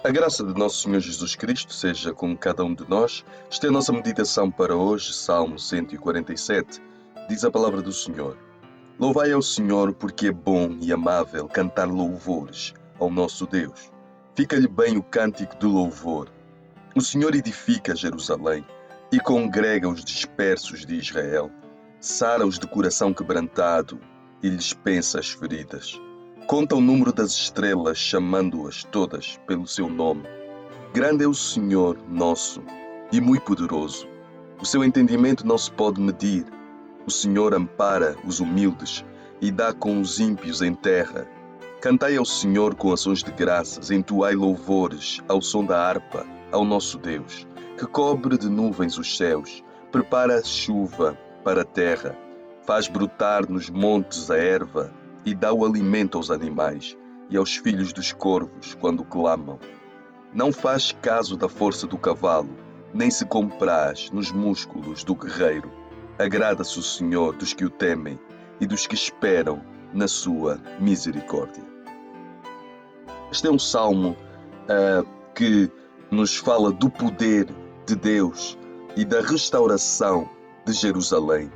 A graça de nosso Senhor Jesus Cristo seja com cada um de nós. Esta é a nossa meditação para hoje, Salmo 147. Diz a palavra do Senhor: Louvai ao Senhor, porque é bom e amável cantar louvores ao nosso Deus. Fica-lhe bem o cântico de louvor. O Senhor edifica Jerusalém e congrega os dispersos de Israel. Sara os de coração quebrantado e lhes pensa as feridas. Conta o número das estrelas, chamando-as todas pelo seu nome. Grande é o Senhor nosso e muito poderoso. O seu entendimento não se pode medir. O Senhor ampara os humildes e dá com os ímpios em terra. Cantai ao Senhor com ações de graças, entoai louvores ao som da harpa, ao nosso Deus, que cobre de nuvens os céus, prepara a chuva para a terra, faz brotar nos montes a erva e dá o alimento aos animais e aos filhos dos corvos quando clamam. Não faz caso da força do cavalo, nem se compraz nos músculos do guerreiro. Agrada-se o Senhor dos que o temem e dos que esperam na sua misericórdia. Este é um salmo que nos fala do poder de Deus e da restauração de Jerusalém.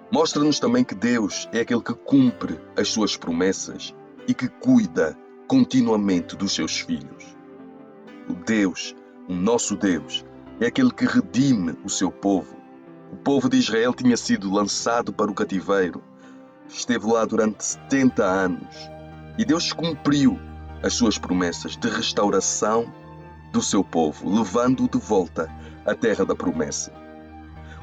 Mostra-nos também que Deus é aquele que cumpre as suas promessas e que cuida continuamente dos seus filhos. O Deus, o nosso Deus, é aquele que redime o seu povo. O povo de Israel tinha sido lançado para o cativeiro. Esteve lá durante 70 anos e Deus cumpriu as suas promessas de restauração do seu povo, levando-o de volta à terra da promessa.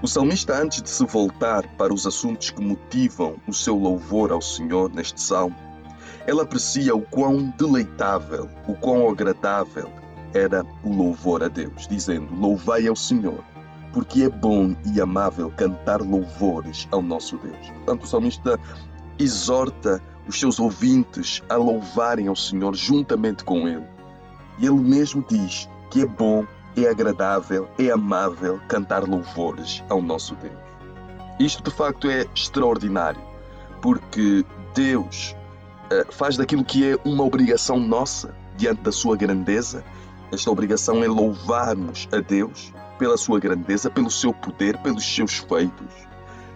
O salmista, antes de se voltar para os assuntos que motivam o seu louvor ao Senhor neste salmo, ele aprecia o quão deleitável, o quão agradável era o louvor a Deus, dizendo: Louvai ao Senhor, porque é bom e amável cantar louvores ao nosso Deus. Portanto, o salmista exorta os seus ouvintes a louvarem ao Senhor juntamente com ele. E ele mesmo diz que é bom, é agradável, é amável cantar louvores ao nosso Deus. Isto de facto é extraordinário, porque Deus faz daquilo que é uma obrigação nossa diante da sua grandeza. Esta obrigação é louvarmos a Deus pela sua grandeza, pelo seu poder, pelos seus feitos.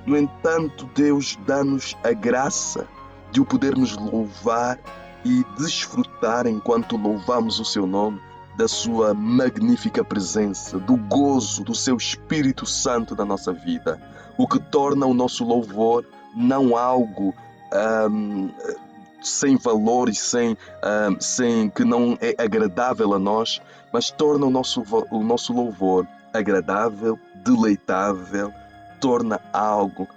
No entanto, Deus dá-nos a graça de o podermos louvar e desfrutar enquanto louvamos o seu nome, da sua magnífica presença, do gozo do seu Espírito Santo na nossa vida, o que torna o nosso louvor não algo sem valor e sem que não é agradável a nós, mas torna o nosso louvor agradável, deleitável, torna algo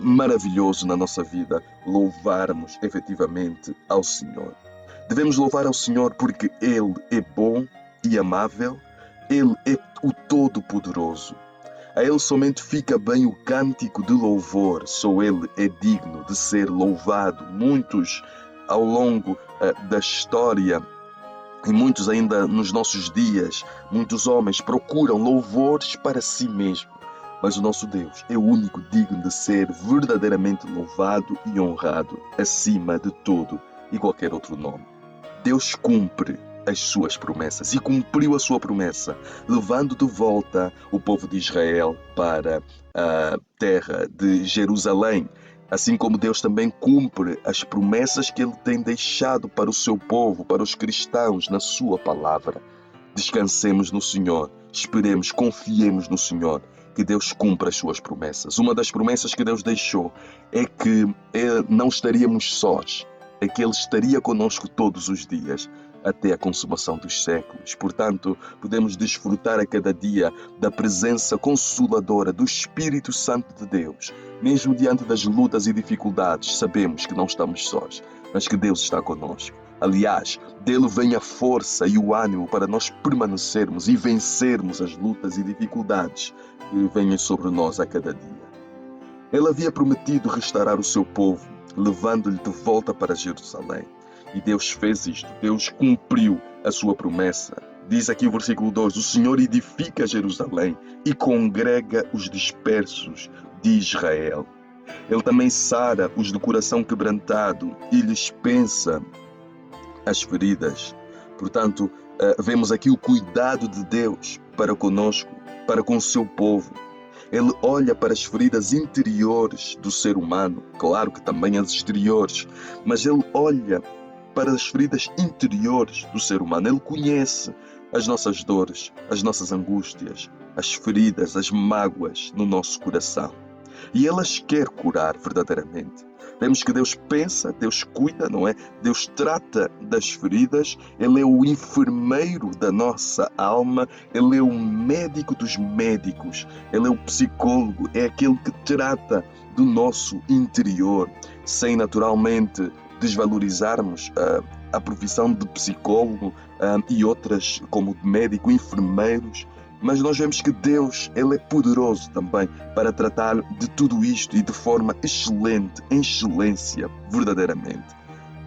maravilhoso na nossa vida, louvarmos efetivamente ao Senhor. Devemos louvar ao Senhor porque Ele é bom e amável, Ele é o Todo-Poderoso. A Ele somente fica bem o cântico de louvor, só Ele é digno de ser louvado. Muitos ao longo da história e muitos ainda nos nossos dias, muitos homens procuram louvores para si mesmo. Mas o nosso Deus é o único digno de ser verdadeiramente louvado e honrado acima de todo e qualquer outro nome. Deus cumpre as suas promessas e cumpriu a sua promessa, levando de volta o povo de Israel para a terra de Jerusalém. Assim como Deus também cumpre as promessas que Ele tem deixado para o seu povo, para os cristãos, na sua palavra. Descansemos no Senhor, esperemos, confiemos no Senhor, que Deus cumpra as suas promessas. Uma das promessas que Deus deixou é que não estaríamos sós, é que Ele estaria conosco todos os dias, até a consumação dos séculos. Portanto, podemos desfrutar a cada dia da presença consoladora do Espírito Santo de Deus. Mesmo diante das lutas e dificuldades, sabemos que não estamos sós, mas que Deus está conosco. Aliás, dele vem a força e o ânimo para nós permanecermos e vencermos as lutas e dificuldades que venham sobre nós a cada dia. Ele havia prometido restaurar o seu povo, levando-lhe de volta para Jerusalém. E Deus fez isto, Deus cumpriu a sua promessa. Diz aqui o versículo 2, o Senhor edifica Jerusalém e congrega os dispersos de Israel. Ele também sara os de coração quebrantado e lhes pensa as feridas. Portanto, vemos aqui o cuidado de Deus para conosco, para com o seu povo. Ele olha para as feridas interiores do ser humano, claro que também as exteriores, mas ele olha para as feridas interiores do ser humano. Ele conhece as nossas dores, as nossas angústias, as feridas, as mágoas no nosso coração. E ele as quer curar verdadeiramente. Vemos que Deus pensa, Deus cuida, não é? Deus trata das feridas, Ele é o enfermeiro da nossa alma, Ele é o médico dos médicos, Ele é o psicólogo, é aquele que trata do nosso interior, sem naturalmente desvalorizarmos a profissão de psicólogo e outras como de médico, enfermeiros. Mas nós vemos que Deus, Ele é poderoso também para tratar de tudo isto e de forma excelente, em excelência, verdadeiramente.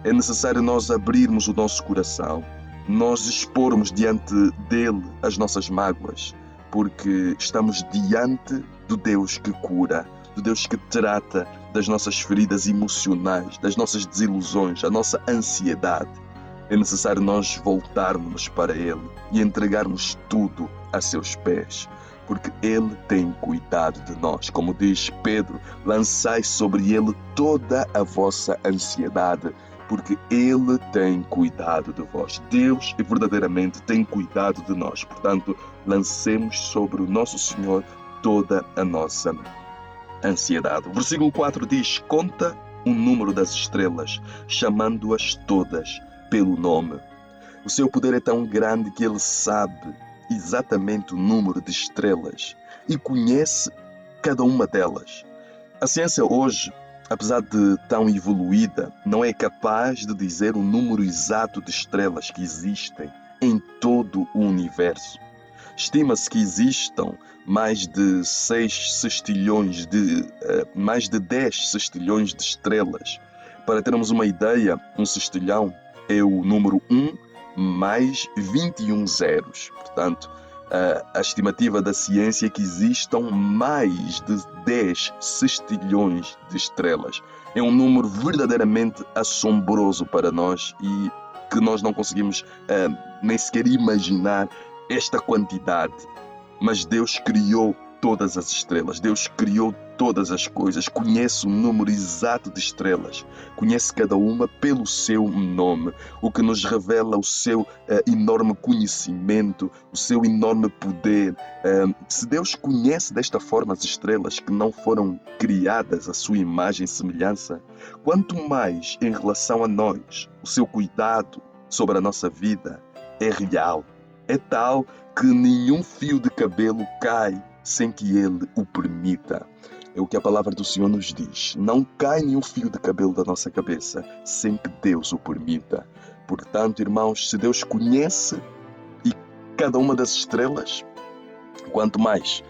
É necessário nós abrirmos o nosso coração, nós expormos diante dEle as nossas mágoas, porque estamos diante do Deus que cura, do Deus que trata das nossas feridas emocionais, das nossas desilusões, a nossa ansiedade. É necessário nós voltarmos para Ele e entregarmos tudo a seus pés, porque Ele tem cuidado de nós. Como diz Pedro, lançai sobre Ele toda a vossa ansiedade, porque Ele tem cuidado de vós. Deus verdadeiramente tem cuidado de nós. Portanto, lancemos sobre o nosso Senhor toda a nossa ansiedade. O versículo 4 diz: conta o número das estrelas, chamando-as todas pelo nome. O seu poder é tão grande que Ele sabe exatamente o número de estrelas e conhece cada uma delas. A ciência hoje, apesar de tão evoluída, não é capaz de dizer o número exato de estrelas que existem em todo o universo. Estima-se que existam mais de 10 sextilhões de estrelas. Para termos uma ideia, um sextilhão é o número 1 mais 21 zeros. Portanto, a estimativa da ciência é que existam mais de 10 sextilhões de estrelas. É um número verdadeiramente assombroso para nós e que nós não conseguimos nem sequer imaginar esta quantidade. Mas Deus criou todas as estrelas, Deus criou todas as coisas, conhece o número exato de estrelas, conhece cada uma pelo seu nome, o que nos revela o seu enorme conhecimento, o seu enorme poder. Se Deus conhece desta forma as estrelas que não foram criadas à sua imagem e semelhança, quanto mais em relação a nós, o seu cuidado sobre a nossa vida é real, é tal que nenhum fio de cabelo cai sem que Ele o permita. É o que a palavra do Senhor nos diz. Não cai nenhum fio de cabelo da nossa cabeça sem que Deus o permita. Portanto, irmãos, se Deus conhece e cada uma das estrelas, quanto mais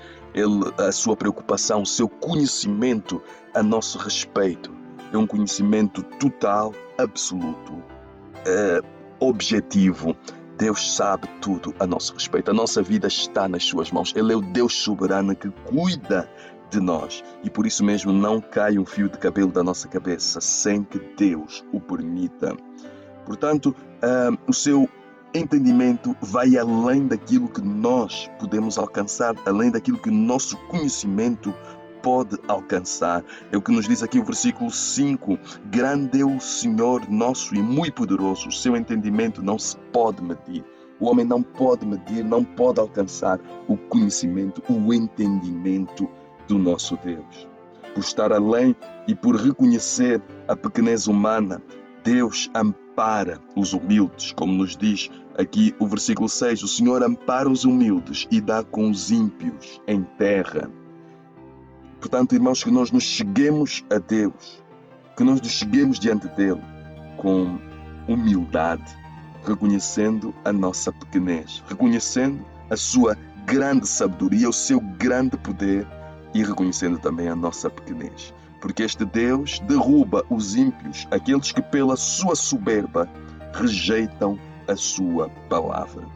a sua preocupação, o seu conhecimento a nosso respeito, é um conhecimento total, absoluto, objetivo. Deus sabe tudo a nosso respeito. A nossa vida está nas suas mãos. Ele é o Deus soberano que cuida de nós. E por isso mesmo não cai um fio de cabelo da nossa cabeça sem que Deus o permita. Portanto, o seu entendimento vai além daquilo que nós podemos alcançar, além daquilo que o nosso conhecimento pode alcançar. É o que nos diz aqui o versículo 5. Grande é o Senhor nosso e muito poderoso. O seu entendimento não se pode medir. O homem não pode medir, não pode alcançar o conhecimento, o entendimento do nosso Deus. Por estar além e por reconhecer a pequenez humana, Deus ampara os humildes, como nos diz aqui o versículo 6. O Senhor ampara os humildes e dá com os ímpios em terra. Portanto, irmãos, que nós nos cheguemos a Deus, que nós nos cheguemos diante dEle com humildade, reconhecendo a nossa pequenez, reconhecendo a sua grande sabedoria, o seu grande poder e reconhecendo também a nossa pequenez. Porque este Deus derruba os ímpios, aqueles que pela sua soberba rejeitam a sua palavra.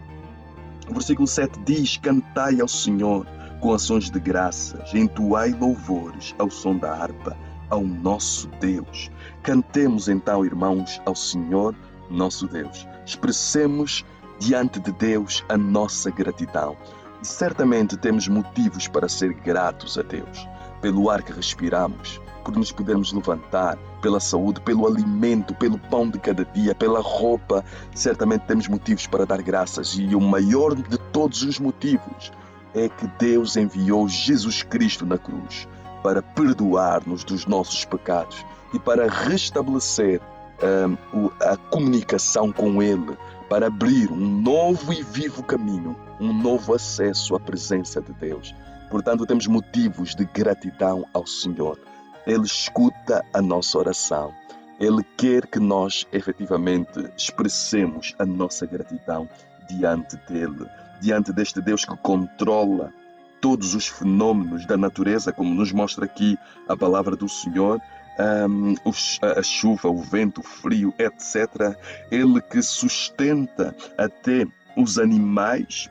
O versículo 7 diz: cantai ao Senhor com ações de graças, entoai louvores ao som da harpa, ao nosso Deus. Cantemos então, irmãos, ao Senhor, nosso Deus. Expressemos diante de Deus a nossa gratidão. E certamente temos motivos para ser gratos a Deus, pelo ar que respiramos, por nos podermos levantar, pela saúde, pelo alimento, pelo pão de cada dia, pela roupa. Certamente temos motivos para dar graças, e o maior de todos os motivos é que Deus enviou Jesus Cristo na cruz para perdoar-nos dos nossos pecados e para restabelecer a comunicação com Ele, para abrir um novo e vivo caminho, um novo acesso à presença de Deus. Portanto, temos motivos de gratidão ao Senhor. Ele escuta a nossa oração. Ele quer que nós efetivamente expressemos a nossa gratidão diante dele, diante deste Deus que controla todos os fenômenos da natureza, como nos mostra aqui a palavra do Senhor. A chuva, o vento, o frio, etc. Ele que sustenta até os animais,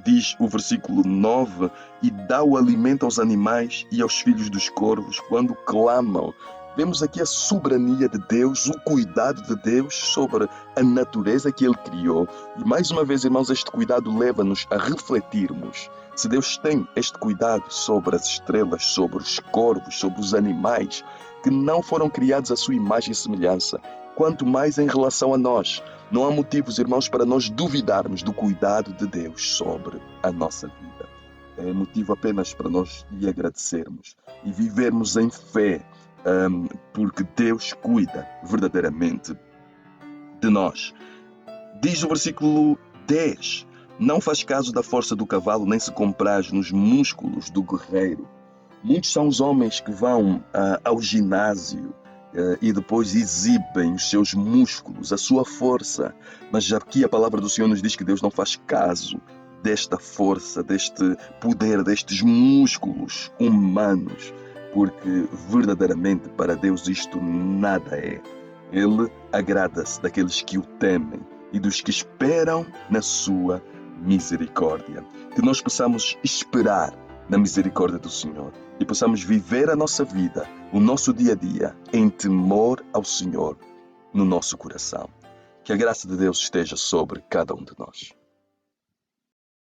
diz o versículo 9, e dá o alimento aos animais e aos filhos dos corvos quando clamam. Vemos aqui a soberania de Deus, o cuidado de Deus sobre a natureza que Ele criou. E mais uma vez, irmãos, este cuidado leva-nos a refletirmos. Se Deus tem este cuidado sobre as estrelas, sobre os corvos, sobre os animais, que não foram criados à sua imagem e semelhança, quanto mais em relação a nós. Não há motivos, irmãos, para nós duvidarmos do cuidado de Deus sobre a nossa vida. É motivo apenas para nós lhe agradecermos e vivermos em fé, porque Deus cuida verdadeiramente de nós. Diz o versículo 10, não faz caso da força do cavalo, nem se compraz nos músculos do guerreiro. Muitos são os homens que vão ao ginásio e depois exibem os seus músculos, a sua força. Mas aqui a palavra do Senhor nos diz que Deus não faz caso desta força, deste poder, destes músculos humanos, porque verdadeiramente para Deus isto nada é. Ele agrada-se daqueles que o temem e dos que esperam na sua misericórdia. Que nós possamos esperar na misericórdia do Senhor e possamos viver a nossa vida, o nosso dia a dia, em temor ao Senhor no nosso coração. Que a graça de Deus esteja sobre cada um de nós.